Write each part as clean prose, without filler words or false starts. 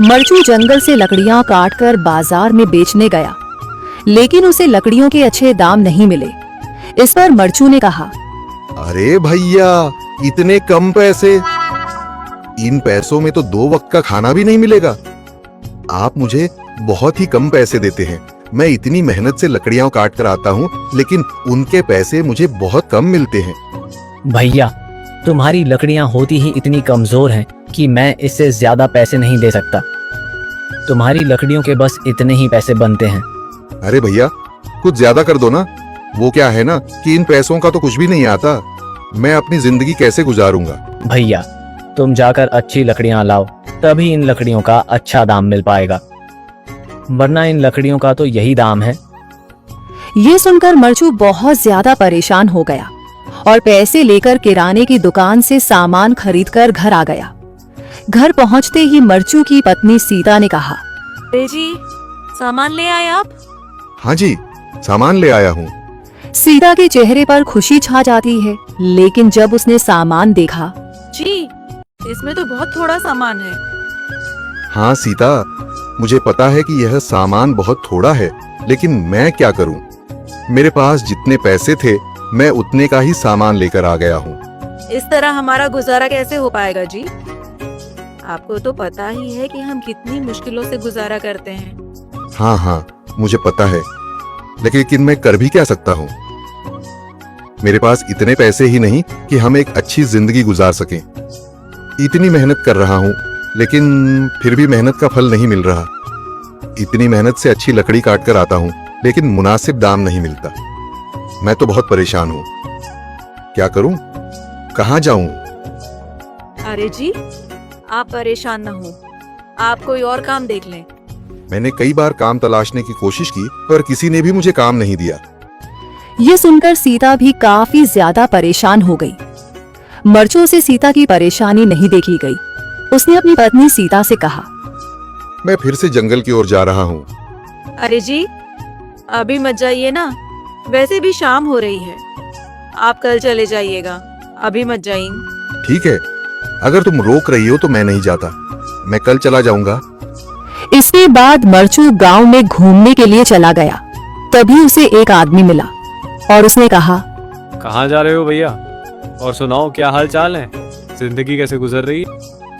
मरचू जंगल से लकड़ियां काटकर बाजार में बेचने गया, लेकिन उसे लकड़ियों के अच्छे दाम नहीं मिले। इस पर मरचू ने कहा, अरे भैया, इतने कम पैसे, इन पैसों में तो 2 वक्त का खाना भी नहीं मिलेगा। आप मुझे बहुत ही कम पैसे देते हैं। मैं इतनी मेहनत से लकड़ियां काट कर आता हूँ, लेकिन उनके पैसे मुझे बहुत कम मिलते हैं। भैया, तुम्हारी लकड़ियां होती ही इतनी कमजोर हैं कि मैं इससे ज्यादा पैसे नहीं दे सकता। तुम्हारी लकड़ियों के बस इतने ही पैसे बनते हैं। अरे भैया, कुछ ज्यादा कर दो ना। वो क्या है ना कि इन पैसों का तो कुछ भी नहीं आता। मैं अपनी जिंदगी कैसे गुजारूंगा। भैया, तुम जाकर अच्छी लकड़ियां लाओ, तभी इन लकड़ियों का अच्छा दाम मिल पाएगा, वरना इन लकड़ियों का तो यही दाम है। ये सुनकर मरचू बहुत ज्यादा परेशान हो गया और पैसे लेकर किराने की दुकान से सामान खरीदकर घर आ गया। घर पहुंचते ही मरचू की पत्नी सीता ने कहा, अरे जी, सामान ले आए आप? हाँ जी, सामान ले आया हूँ। सीता के चेहरे पर खुशी छा जाती है, लेकिन जब उसने सामान देखा, जी, इसमें तो बहुत थोड़ा सामान है। हाँ सीता, मुझे पता है कि यह सामान बहुत थोड़ा है, लेकिन मैं क्या करूं? मेरे पास जितने पैसे थे, मैं उतने का ही सामान लेकर आ गया हूँ। इस तरह हमारा गुजारा कैसे हो पाएगा जी? आपको तो पता ही है कि हम कितनी मुश्किलों से गुजारा करते हैं। हाँ हाँ, मुझे पता है, लेकिन मैं कर भी क्या सकता हूँ? मेरे पास इतने पैसे ही नहीं कि हम एक अच्छी जिंदगी गुजार सकें। इतनी मेहनत कर रहा हूँ, लेकिन फिर भी मेहनत का फल नहीं मिल रहा। इतनी मेहनत से अच्छी लकड़ी काट कर आता हूँ, लेकिन मुनासिब दाम नहीं मिलता। मैं तो बहुत परेशान हूँ। क्या करूँ? कहाँ जाऊँ? अरे जी, आप परेशान न हो, आप कोई और काम देख लें। मैंने कई बार काम तलाशने की कोशिश की, पर किसी ने भी मुझे काम नहीं दिया। ये सुनकर सीता भी काफी ज्यादा परेशान हो गई। मरचू से सीता की परेशानी नहीं देखी गई। उसने अपनी पत्नी सीता से कहा, मैं फिर से जंगल की ओर जा रहा हूँ। अरे जी, अभी मत जाइए ना, वैसे भी शाम हो रही है। आप कल चले जाइएगा, अभी मत जाइए। ठीक है, अगर तुम रोक रही हो तो मैं नहीं जाता। मैं कल चला जाऊंगा। इसके बाद मरचू गांव में घूमने के लिए चला गया। तभी उसे एक आदमी मिला और उसने कहा, कहाँ जा रहे हो भैया? और सुनाओ, क्या हाल चाल है? जिंदगी कैसे गुजर रही है?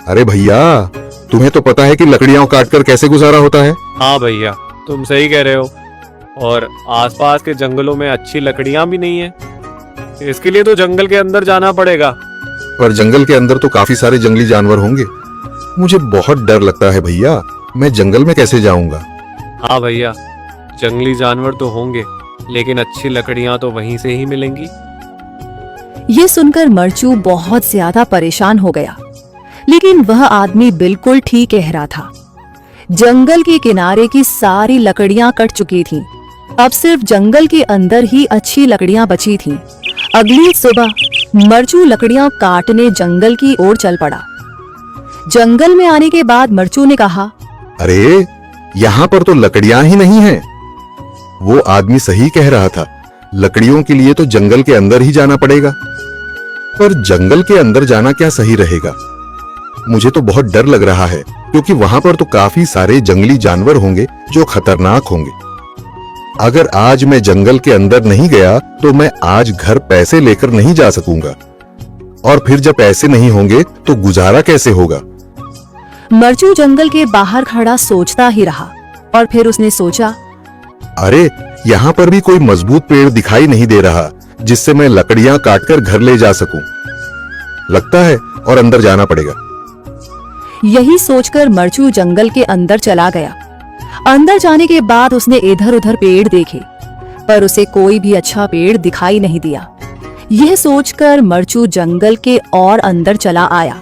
अरे भैया, तुम्हें तो पता है कि लकड़ियां काटकर कैसे गुजारा होता है। हाँ भैया, तुम सही कह रहे हो। और आसपास के जंगलों में अच्छी लकड़ियां भी नहीं है। इसके लिए तो जंगल के अंदर जाना पड़ेगा। पर जंगल के अंदर तो काफी सारे जंगली जानवर होंगे। मुझे बहुत डर लगता है भैया, मैं जंगल में कैसे जाऊंगा? हाँ भैया, जंगली जानवर तो होंगे, लेकिन अच्छी लकड़ियां तो वहीं से ही मिलेंगी। ये सुनकर मरचू बहुत ज्यादा परेशान हो गया, लेकिन वह आदमी बिल्कुल ठीक कह रहा था। जंगल के किनारे की सारी लकड़ियां कट चुकी थीं। अब सिर्फ जंगल के अंदर ही अच्छी लकड़ियां बची थीं। अगली सुबह मरचू लकड़ियां काटने जंगल की ओर चल पड़ा। जंगल में आने के बाद मरचू ने कहा, अरे, यहाँ पर तो लकड़ियां ही नहीं हैं। वो आदमी सही कह रहा था, लकड़ियों के लिए तो जंगल के अंदर ही जाना पड़ेगा। पर जंगल के अंदर जाना क्या सही रहेगा? मुझे तो बहुत डर लग रहा है, क्योंकि वहां पर तो काफी सारे जंगली जानवर होंगे जो खतरनाक होंगे। अगर आज मैं जंगल के अंदर नहीं गया तो मैं आज घर पैसे लेकर नहीं जा सकूंगा, और फिर जब पैसे नहीं होंगे तो गुजारा कैसे होगा? मरचू जंगल के बाहर खड़ा सोचता ही रहा और फिर उसने सोचा, अरे, यहाँ पर भी कोई मजबूत पेड़ दिखाई नहीं दे रहा जिससे मैं लकड़ियां काटकर घर ले जा सकूं। लगता है और अंदर जाना पड़ेगा। यही सोचकर मरचू जंगल के अंदर चला गया। अंदर जाने के बाद उसने इधर उधर पेड़ देखे, पर उसे कोई भी अच्छा पेड़ दिखाई नहीं दिया। यह सोचकर मरचू जंगल के और अंदर चला आया।